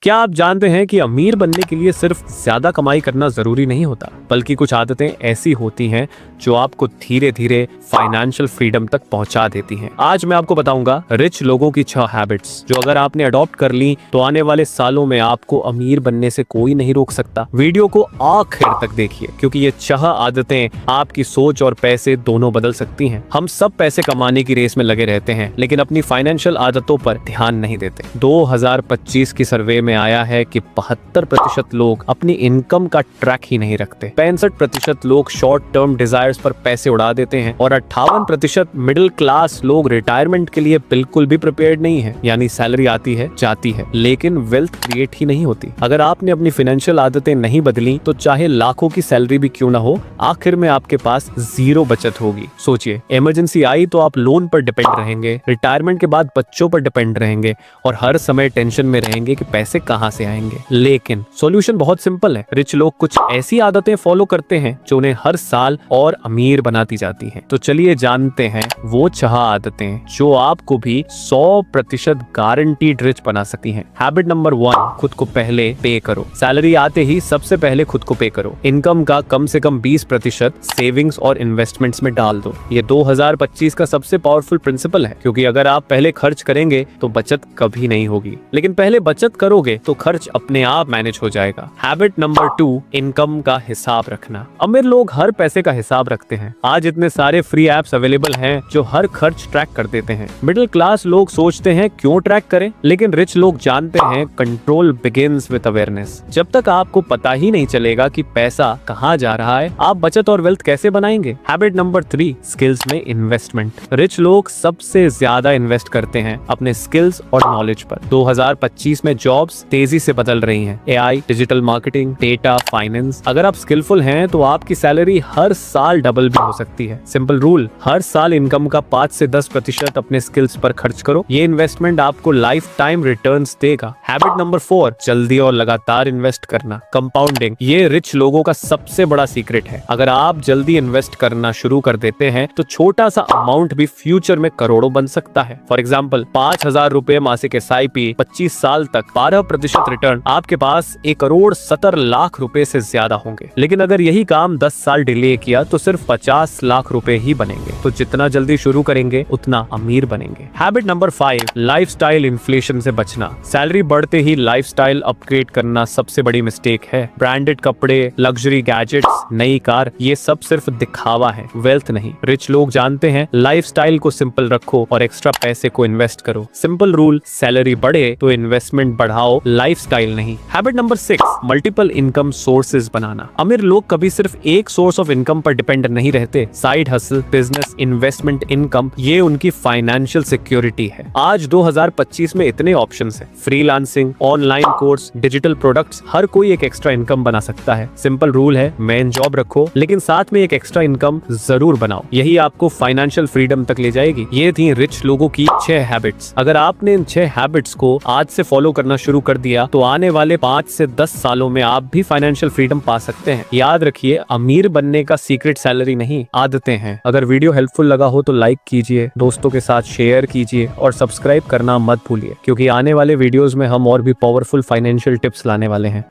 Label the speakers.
Speaker 1: क्या आप जानते हैं कि अमीर बनने के लिए सिर्फ ज्यादा कमाई करना जरूरी नहीं होता, बल्कि कुछ आदतें ऐसी होती हैं जो आपको धीरे धीरे फाइनेंशियल फ्रीडम तक पहुंचा देती हैं। आज मैं आपको बताऊंगा रिच लोगों की 6 हैबिट्स जो अगर आपने अडॉप्ट कर ली तो आने वाले सालों में आपको अमीर बनने से कोई नहीं रोक सकता। वीडियो को आखिर तक देखिए क्योंकि ये 6 आदतें आपकी सोच और पैसे दोनों बदल सकती हैं। हम सब पैसे कमाने की रेस में लगे रहते हैं लेकिन अपनी फाइनेंशियल आदतों पर ध्यान नहीं देते। 2025 की सर्वे में आया है कि 72% लोग अपनी इनकम का ट्रैक ही नहीं रखते। 65% लोग शॉर्ट टर्म डिजायर्स पर पैसे उड़ा देते हैं और 58% मिडिल क्लास लोग रिटायरमेंट के लिए बिल्कुल भी प्रिपेयर्ड नहीं है। यानी सैलरी आती है जाती है लेकिन वेल्थ क्रिएट ही नहीं होती। अगर आपने अपनी फाइनेंशियल आदतें नहीं बदली तो चाहे लाखों की सैलरी भी क्यों ना हो, आखिर में आपके पास जीरो बचत होगी। सोचिए, इमरजेंसी आई तो आप लोन पर डिपेंड रहेंगे, रिटायरमेंट के बाद बच्चों पर डिपेंड रहेंगे और हर समय टेंशन में रहेंगे कि पैसे कहां से आएंगे। लेकिन सॉल्यूशन बहुत सिंपल है। रिच लोग कुछ ऐसी आदतें फॉलो करते हैं जो उन्हें हर साल और अमीर बनाती जाती हैं। तो चलिए जानते हैं वो 6 आदतें जो आपको भी 100% गारंटीड रिच बना सकती हैं। हैबिट नंबर 1, खुद को पहले पे करो। सैलरी आते ही सबसे पहले खुद को पे करो। इनकम का कम से कम 20% सेविंग्स और इन्वेस्टमेंट्स में डाल दो। ये 2025 का सबसे पावरफुल प्रिंसिपल है क्योंकि अगर आप पहले खर्च करेंगे तो बचत कभी नहीं होगी, लेकिन पहले बचत करोगे तो खर्च अपने आप मैनेज हो जाएगा। हैबिट नंबर 2, इनकम का हिसाब रखना। अमीर लोग हर पैसे का हिसाब रखते हैं। आज इतने सारे फ्री एप्स अवेलेबल हैं जो हर खर्च ट्रैक कर देते हैं। मिडिल क्लास लोग सोचते हैं क्यों ट्रैक करें, लेकिन रिच लोग जानते हैं कंट्रोल बिगिंस विद अवेयरनेस। जब तक आपको पता ही नहीं चलेगा कि पैसा कहाँ जा रहा है, आप बचत और वेल्थ कैसे बनाएंगे। हैबिट नंबर 3, स्किल्स में इन्वेस्टमेंट। रिच लोग सबसे ज्यादा इन्वेस्ट करते हैं अपने स्किल्स और नॉलेज पर। 2025 में जॉब्स तेजी से बदल रही हैं। AI, digital marketing, data, finance. अगर आप स्किलफुल हैं तो आपकी सैलरी हर साल डबल भी हो सकती है। सिंपल रूल, हर साल इनकम का 5 से 10% अपने स्किल्स पर खर्च करो। ये इन्वेस्टमेंट आपको लाइफ टाइम रिटर्न्स देगा। हैबिट नंबर 4, जल्दी और लगातार इन्वेस्ट करना। कंपाउंडिंग, ये रिच लोगों का सबसे बड़ा सीक्रेट है। अगर आप जल्दी इन्वेस्ट करना शुरू कर देते हैं तो छोटा सा अमाउंट भी फ्यूचर में करोड़ों बन सकता है। फॉर एग्जाम्पल, 5,000 रुपए मासिक SIP 25 साल तक 12% रिटर्न, आपके पास 1,70,00,000 से ज्यादा होंगे। लेकिन अगर यही काम 10 साल डिले किया तो सिर्फ 50 लाख रुपए ही बनेंगे। तो जितना जल्दी शुरू करेंगे उतना अमीर बनेंगे। हैबिट नंबर 5, लाइफस्टाइल इन्फ्लेशन से बचना। सैलरी बढ़ते ही लाइफस्टाइल अपग्रेड करना सबसे बड़ी मिस्टेक है। ब्रांडेड कपड़े, लग्जरी गैजेट्स, नई कार, ये सब सिर्फ दिखावा है, वेल्थ नहीं। रिच लोग जानते हैं लाइफस्टाइल को सिंपल रखो और एक्स्ट्रा पैसे को इन्वेस्ट करो। सिंपल रूल, सैलरी बढ़े तो इन्वेस्टमेंट बढ़ाओ, लाइफस्टाइल नहीं। Habit number 6, multiple income sources बनाना। अमीर लोग कभी सिर्फ एक सोर्स ऑफ इनकम पर डिपेंड नहीं रहते। Side hustle, business, investment income, ये उनकी फाइनेंशियल सिक्योरिटी है। आज 2025 में इतने ऑप्शंस हैं। Freelancing, online course, digital products, हर कोई एक एक्स्ट्रा इनकम बना सकता है। सिंपल रूल है, मेन जॉब रखो लेकिन साथ में एक एक्स्ट्रा इनकम जरूर बनाओ। यही आपको फाइनेंशियल फ्रीडम तक ले जाएगी। ये थी रिच लोगों की 6 हैबिट्स। अगर आपने इन 6 हैबिट्स को आज से फॉलो करना शुरू कर दिया तो आने वाले 5 से 10 सालों में आप भी फाइनेंशियल फ्रीडम पा सकते हैं। याद रखिए, अमीर बनने का सीक्रेट सैलरी नहीं, आदतें हैं। अगर वीडियो हेल्पफुल लगा हो तो लाइक कीजिए, दोस्तों के साथ शेयर कीजिए और सब्सक्राइब करना मत भूलिए क्योंकि आने वाले वीडियोस में हम और भी पावरफुल फाइनेंशियल टिप्स लाने वाले हैं।